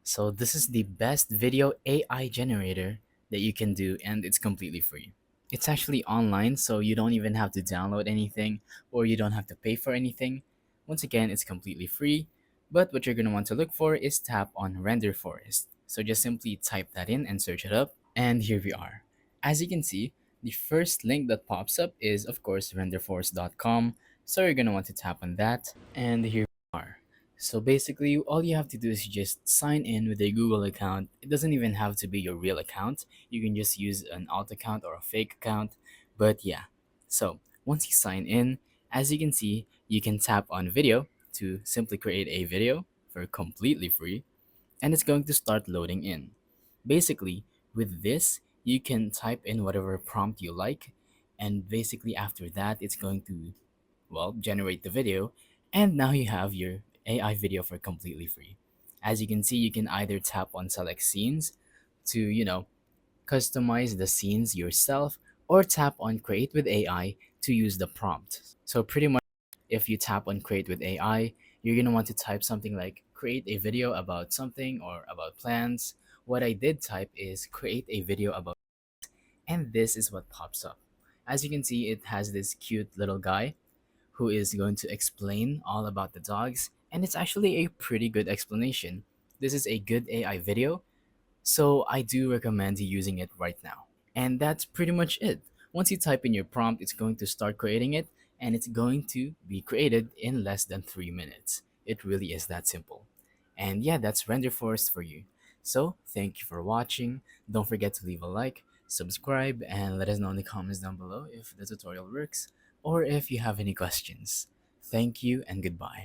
So this is the best video AI generator that you can do, and it's completely free. It's actually online, so you don't even have to download anything or you don't have to pay for anything. Once again, it's completely free, but what you're going to want to look for is tap on render forest. So just simply type that in and search it up, and here we are. As you can see, the first link that pops up is of course renderforest.com. So you're going to want to tap on that, and here we are. So basically, all you have to do is just sign in with a Google account. It doesn't even have to be your real account. You can just use an alt account or a fake account. But yeah, so once you sign in, as you can see, you can tap on video to simply create a video for completely free, and it's going to start loading in. Basically, with this, you can type in whatever prompt you like, and basically after that, it's going to, well, generate the video, and now you have your AI video for completely free. As you can see, you can either tap on select scenes to, customize the scenes yourself, or tap on create with AI to use the prompt. So pretty much if you tap on create with AI, you're going to want to type something like create a video about something or about plants. What I did type is create a video about, and this is what pops up. As you can see, it has this cute little guy who is going to explain all about the dogs, and it's actually a pretty good explanation. This is a good AI video, so I do recommend using it right now. And that's pretty much it. Once you type in your prompt, it's going to start creating it, and it's going to be created in less than 3 minutes. It really is that simple. And yeah, that's Render Forest for you. So thank you for watching. Don't forget to leave a like, subscribe, and let us know in the comments down below if the tutorial works or if you have any questions. Thank you and goodbye.